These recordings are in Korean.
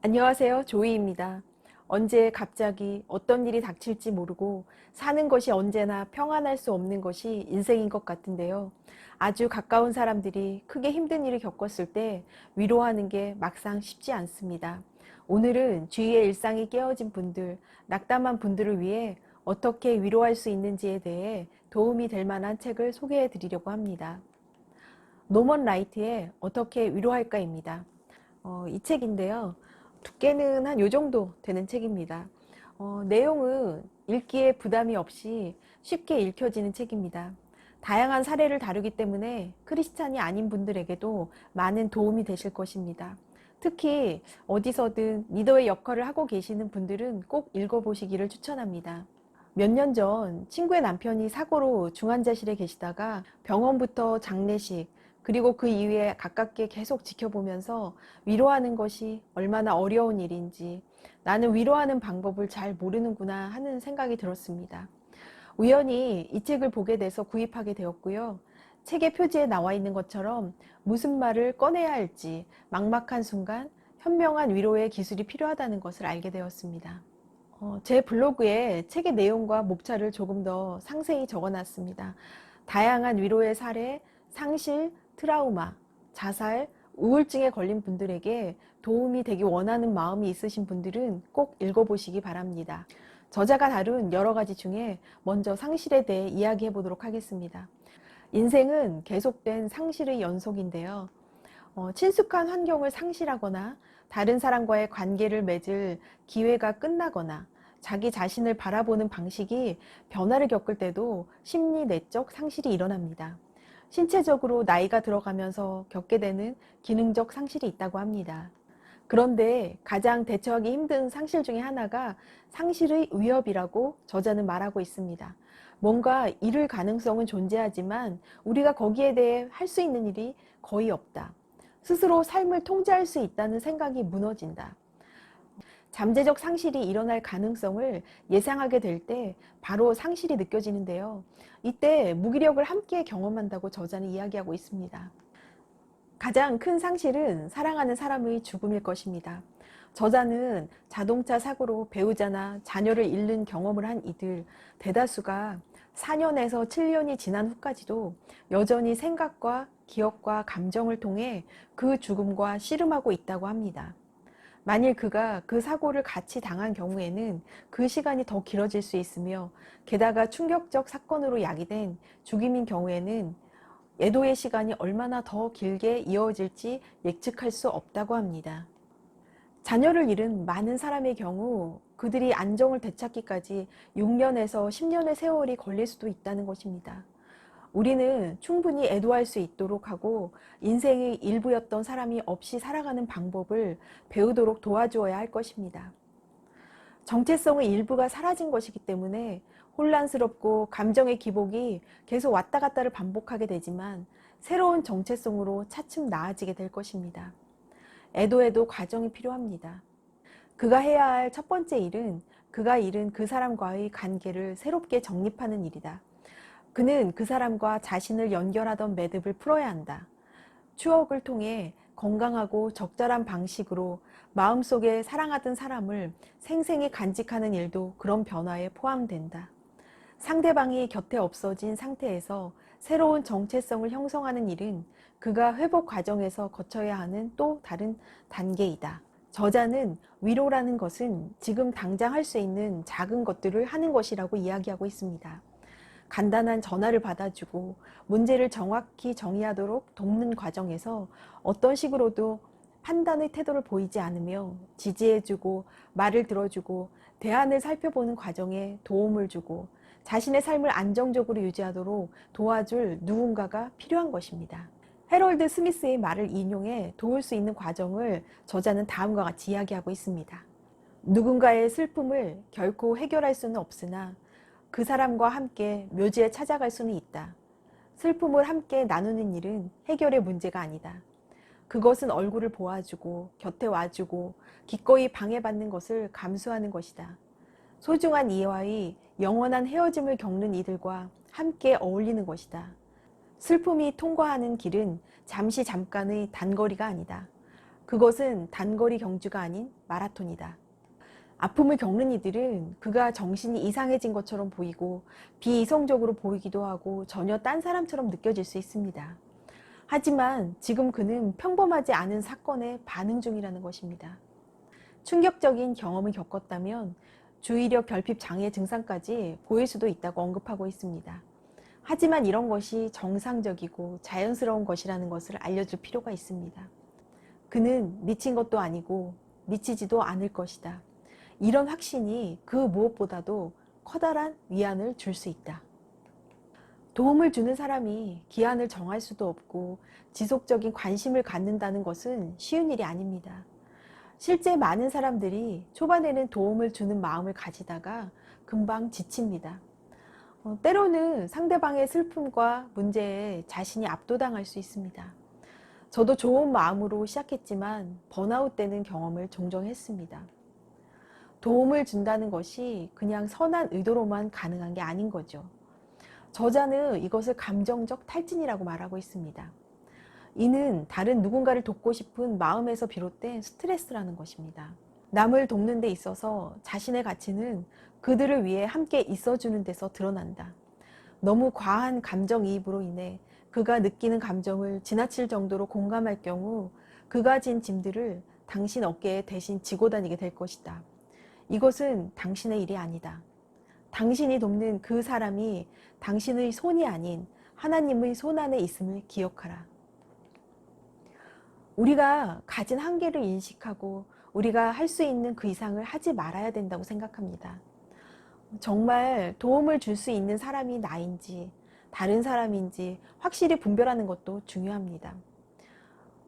안녕하세요. 조이입니다. 언제 갑자기 어떤 일이 닥칠지 모르고 사는 것이 언제나 평안할 수 없는 것이 인생인 것 같은데요. 아주 가까운 사람들이 크게 힘든 일을 겪었을 때 위로하는 게 막상 쉽지 않습니다. 오늘은 주위의 일상이 깨어진 분들, 낙담한 분들을 위해 어떻게 위로할 수 있는지에 대해 도움이 될 만한 책을 소개해 드리려고 합니다. 노먼 라이트의 어떻게 위로할까입니다. 이 책인데요. 두께는 한 요 정도 되는 책입니다. 내용은 읽기에 부담이 없이 쉽게 읽혀지는 책입니다. 다양한 사례를 다루기 때문에 크리스찬이 아닌 분들에게도 많은 도움이 되실 것입니다. 특히 어디서든 리더의 역할을 하고 계시는 분들은 꼭 읽어보시기를 추천합니다. 몇 년 전 친구의 남편이 사고로 중환자실에 계시다가 병원부터 장례식, 그리고 그 이후에 가깝게 계속 지켜보면서 위로하는 것이 얼마나 어려운 일인지, 나는 위로하는 방법을 잘 모르는구나 하는 생각이 들었습니다. 우연히 이 책을 보게 돼서 구입하게 되었고요. 책의 표지에 나와 있는 것처럼 무슨 말을 꺼내야 할지 막막한 순간 현명한 위로의 기술이 필요하다는 것을 알게 되었습니다. 제 블로그에 책의 내용과 목차를 조금 더 상세히 적어놨습니다. 다양한 위로의 사례, 상실, 트라우마, 자살, 우울증에 걸린 분들에게 도움이 되기 원하는 마음이 있으신 분들은 꼭 읽어보시기 바랍니다. 저자가 다룬 여러 가지 중에 먼저 상실에 대해 이야기해 보도록 하겠습니다. 인생은 계속된 상실의 연속인데요. 친숙한 환경을 상실하거나 다른 사람과의 관계를 맺을 기회가 끝나거나 자기 자신을 바라보는 방식이 변화를 겪을 때도 심리 내적 상실이 일어납니다. 신체적으로 나이가 들어가면서 겪게 되는 기능적 상실이 있다고 합니다. 그런데 가장 대처하기 힘든 상실 중에 하나가 상실의 위협이라고 저자는 말하고 있습니다. 뭔가 잃을 가능성은 존재하지만 우리가 거기에 대해 할 수 있는 일이 거의 없다. 스스로 삶을 통제할 수 있다는 생각이 무너진다. 잠재적 상실이 일어날 가능성을 예상하게 될 때 바로 상실이 느껴지는데요. 이때 무기력을 함께 경험한다고 저자는 이야기하고 있습니다. 가장 큰 상실은 사랑하는 사람의 죽음일 것입니다. 저자는 자동차 사고로 배우자나 자녀를 잃는 경험을 한 이들 대다수가 4년에서 7년이 지난 후까지도 여전히 생각과 기억과 감정을 통해 그 죽음과 씨름하고 있다고 합니다. 만일 그가 그 사고를 같이 당한 경우에는 그 시간이 더 길어질 수 있으며, 게다가 충격적 사건으로 야기된 죽임인 경우에는 애도의 시간이 얼마나 더 길게 이어질지 예측할 수 없다고 합니다. 자녀를 잃은 많은 사람의 경우 그들이 안정을 되찾기까지 6년에서 10년의 세월이 걸릴 수도 있다는 것입니다. 우리는 충분히 애도할 수 있도록 하고 인생의 일부였던 사람이 없이 살아가는 방법을 배우도록 도와주어야 할 것입니다. 정체성의 일부가 사라진 것이기 때문에 혼란스럽고 감정의 기복이 계속 왔다 갔다를 반복하게 되지만 새로운 정체성으로 차츰 나아지게 될 것입니다. 애도에도 과정이 필요합니다. 그가 해야 할 첫 번째 일은 그가 잃은 그 사람과의 관계를 새롭게 정립하는 일이다. 그는 그 사람과 자신을 연결하던 매듭을 풀어야 한다. 추억을 통해 건강하고 적절한 방식으로 마음속에 사랑하던 사람을 생생히 간직하는 일도 그런 변화에 포함된다. 상대방이 곁에 없어진 상태에서 새로운 정체성을 형성하는 일은 그가 회복 과정에서 거쳐야 하는 또 다른 단계이다. 저자는 위로라는 것은 지금 당장 할 수 있는 작은 것들을 하는 것이라고 이야기하고 있습니다. 간단한 전화를 받아주고 문제를 정확히 정의하도록 돕는 과정에서 어떤 식으로도 판단의 태도를 보이지 않으며 지지해주고 말을 들어주고 대안을 살펴보는 과정에 도움을 주고 자신의 삶을 안정적으로 유지하도록 도와줄 누군가가 필요한 것입니다. 해럴드 스미스의 말을 인용해 도울 수 있는 과정을 저자는 다음과 같이 이야기하고 있습니다. 누군가의 슬픔을 결코 해결할 수는 없으나 그 사람과 함께 묘지에 찾아갈 수는 있다. 슬픔을 함께 나누는 일은 해결의 문제가 아니다. 그것은 얼굴을 보아주고 곁에 와주고 기꺼이 방해받는 것을 감수하는 것이다. 소중한 이와의 영원한 헤어짐을 겪는 이들과 함께 어울리는 것이다. 슬픔이 통과하는 길은 잠깐의 단거리가 아니다. 그것은 단거리 경주가 아닌 마라톤이다. 아픔을 겪는 이들은 그가 정신이 이상해진 것처럼 보이고 비이성적으로 보이기도 하고 전혀 딴 사람처럼 느껴질 수 있습니다. 하지만 지금 그는 평범하지 않은 사건에 반응 중이라는 것입니다. 충격적인 경험을 겪었다면 주의력 결핍 장애 증상까지 보일 수도 있다고 언급하고 있습니다. 하지만 이런 것이 정상적이고 자연스러운 것이라는 것을 알려줄 필요가 있습니다. 그는 미친 것도 아니고 미치지도 않을 것이다. 이런 확신이 그 무엇보다도 커다란 위안을 줄 수 있다. 도움을 주는 사람이 기한을 정할 수도 없고 지속적인 관심을 갖는다는 것은 쉬운 일이 아닙니다. 실제 많은 사람들이 초반에는 도움을 주는 마음을 가지다가 금방 지칩니다. 때로는 상대방의 슬픔과 문제에 자신이 압도당할 수 있습니다. 저도 좋은 마음으로 시작했지만 번아웃되는 경험을 종종 했습니다. 도움을 준다는 것이 그냥 선한 의도로만 가능한 게 아닌 거죠. 저자는 이것을 감정적 탈진이라고 말하고 있습니다. 이는 다른 누군가를 돕고 싶은 마음에서 비롯된 스트레스라는 것입니다. 남을 돕는 데 있어서 자신의 가치는 그들을 위해 함께 있어주는 데서 드러난다. 너무 과한 감정이입으로 인해 그가 느끼는 감정을 지나칠 정도로 공감할 경우 그가 진 짐들을 당신 어깨에 대신 지고 다니게 될 것이다. 이것은 당신의 일이 아니다. 당신이 돕는 그 사람이 당신의 손이 아닌 하나님의 손 안에 있음을 기억하라. 우리가 가진 한계를 인식하고 우리가 할 수 있는 그 이상을 하지 말아야 된다고 생각합니다. 정말 도움을 줄 수 있는 사람이 나인지 다른 사람인지 확실히 분별하는 것도 중요합니다.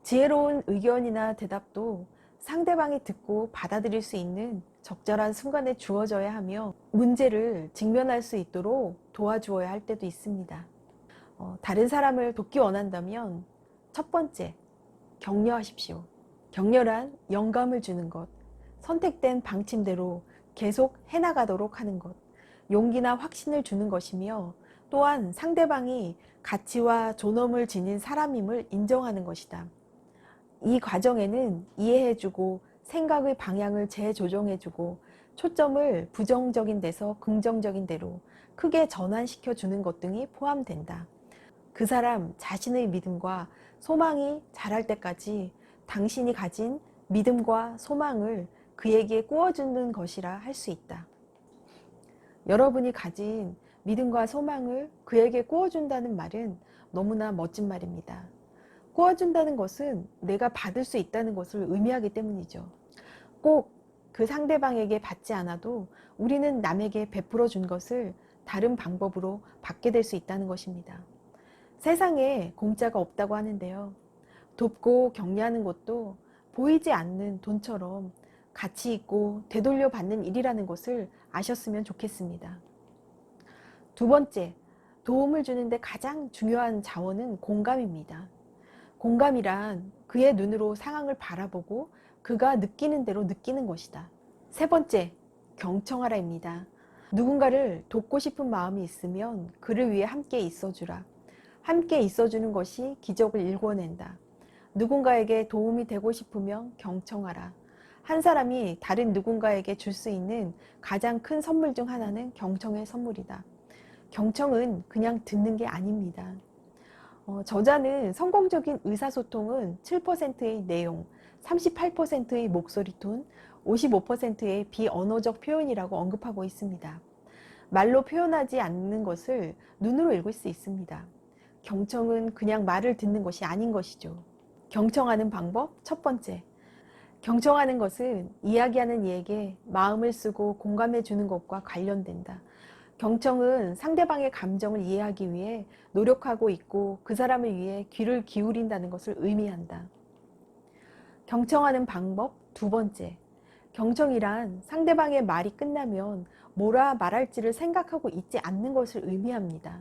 지혜로운 의견이나 대답도 상대방이 듣고 받아들일 수 있는 적절한 순간에 주어져야 하며 문제를 직면할 수 있도록 도와주어야 할 때도 있습니다. 다른 사람을 돕기 원한다면 첫 번째, 격려하십시오. 격려란 영감을 주는 것, 선택된 방침대로 계속 해나가도록 하는 것, 용기나 확신을 주는 것이며 또한 상대방이 가치와 존엄을 지닌 사람임을 인정하는 것이다. 이 과정에는 이해해주고 생각의 방향을 재조정해주고 초점을 부정적인 데서 긍정적인 데로 크게 전환시켜주는 것 등이 포함된다. 그 사람 자신의 믿음과 소망이 자랄 때까지 당신이 가진 믿음과 소망을 그에게 꾸어주는 것이라 할 수 있다. 여러분이 가진 믿음과 소망을 그에게 꾸어준다는 말은 너무나 멋진 말입니다. 꾸어준다는 것은 내가 받을 수 있다는 것을 의미하기 때문이죠. 꼭 그 상대방에게 받지 않아도 우리는 남에게 베풀어 준 것을 다른 방법으로 받게 될 수 있다는 것입니다. 세상에 공짜가 없다고 하는데요. 돕고 격려하는 것도 보이지 않는 돈처럼 가치 있고 되돌려 받는 일이라는 것을 아셨으면 좋겠습니다. 두 번째, 도움을 주는데 가장 중요한 자원은 공감입니다. 공감이란 그의 눈으로 상황을 바라보고 그가 느끼는 대로 느끼는 것이다. 세 번째, 경청하라입니다. 누군가를 돕고 싶은 마음이 있으면 그를 위해 함께 있어주라. 함께 있어주는 것이 기적을 일궈낸다. 누군가에게 도움이 되고 싶으면 경청하라. 한 사람이 다른 누군가에게 줄 수 있는 가장 큰 선물 중 하나는 경청의 선물이다. 경청은 그냥 듣는 게 아닙니다. 저자는 성공적인 의사소통은 7%의 내용, 38%의 목소리 톤, 55%의 비언어적 표현이라고 언급하고 있습니다. 말로 표현하지 않는 것을 눈으로 읽을 수 있습니다. 경청은 그냥 말을 듣는 것이 아닌 것이죠. 경청하는 방법 첫 번째. 경청하는 것은 이야기하는 이에게 마음을 쓰고 공감해 주는 것과 관련된다. 경청은 상대방의 감정을 이해하기 위해 노력하고 있고 그 사람을 위해 귀를 기울인다는 것을 의미한다. 경청하는 방법 두 번째. 경청이란 상대방의 말이 끝나면 뭐라 말할지를 생각하고 있지 않는 것을 의미합니다.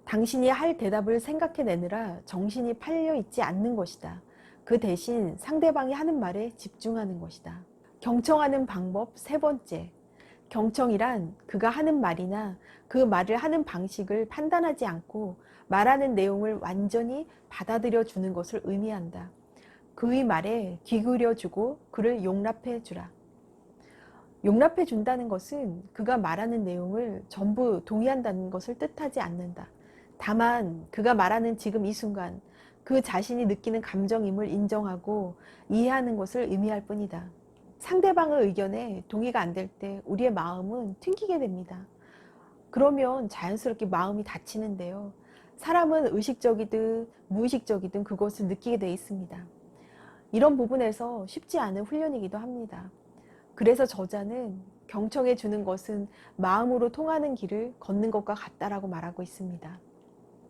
당신이 할 대답을 생각해내느라 정신이 팔려 있지 않는 것이다. 그 대신 상대방이 하는 말에 집중하는 것이다. 경청하는 방법 세 번째. 경청이란 그가 하는 말이나 그 말을 하는 방식을 판단하지 않고 말하는 내용을 완전히 받아들여 주는 것을 의미한다. 그의 말에 귀 기울여주고 그를 용납해 주라. 용납해 준다는 것은 그가 말하는 내용을 전부 동의한다는 것을 뜻하지 않는다. 다만 그가 말하는 지금 이 순간 그 자신이 느끼는 감정임을 인정하고 이해하는 것을 의미할 뿐이다. 상대방의 의견에 동의가 안 될 때 우리의 마음은 튕기게 됩니다. 그러면 자연스럽게 마음이 다치는데요. 사람은 의식적이든 무의식적이든 그것을 느끼게 돼 있습니다. 이런 부분에서 쉽지 않은 훈련이기도 합니다. 그래서 저자는 경청해 주는 것은 마음으로 통하는 길을 걷는 것과 같다라고 말하고 있습니다.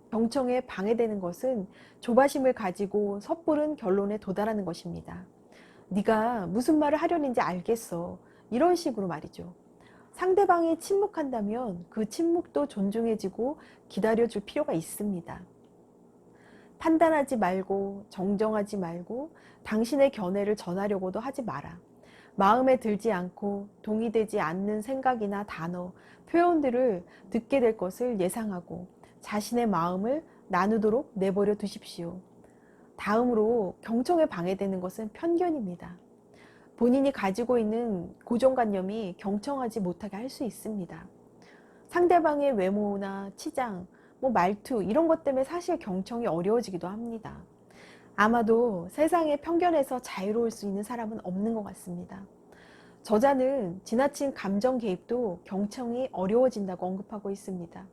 경청에 방해되는 것은 조바심을 가지고 섣부른 결론에 도달하는 것입니다. 네가 무슨 말을 하려는지 알겠어. 이런 식으로 말이죠. 상대방이 침묵한다면 그 침묵도 존중해지고 기다려줄 필요가 있습니다. 판단하지 말고 정정하지 말고 당신의 견해를 전하려고도 하지 마라. 마음에 들지 않고 동의되지 않는 생각이나 단어, 표현들을 듣게 될 것을 예상하고 자신의 마음을 나누도록 내버려 두십시오. 다음으로 경청에 방해되는 것은 편견입니다. 본인이 가지고 있는 고정관념이 경청하지 못하게 할 수 있습니다. 상대방의 외모나 치장, 말투 이런 것 때문에 사실 경청이 어려워지기도 합니다. 아마도 세상의 편견에서 자유로울 수 있는 사람은 없는 것 같습니다. 저자는 지나친 감정 개입도 경청이 어려워진다고 언급하고 있습니다.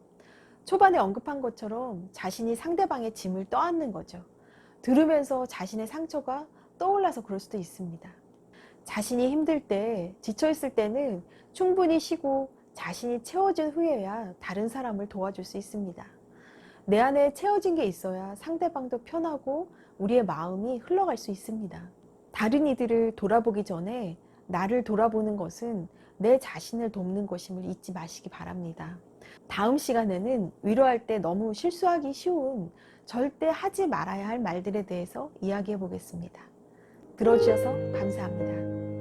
초반에 언급한 것처럼 자신이 상대방의 짐을 떠안는 거죠. 들으면서 자신의 상처가 떠올라서 그럴 수도 있습니다. 자신이 힘들 때, 지쳐있을 때는 충분히 쉬고 자신이 채워진 후에야 다른 사람을 도와줄 수 있습니다. 내 안에 채워진 게 있어야 상대방도 편하고 우리의 마음이 흘러갈 수 있습니다. 다른 이들을 돌아보기 전에 나를 돌아보는 것은 내 자신을 돕는 것임을 잊지 마시기 바랍니다. 다음 시간에는 위로할 때 너무 실수하기 쉬운 절대 하지 말아야 할 말들에 대해서 이야기해 보겠습니다. 들어주셔서 감사합니다.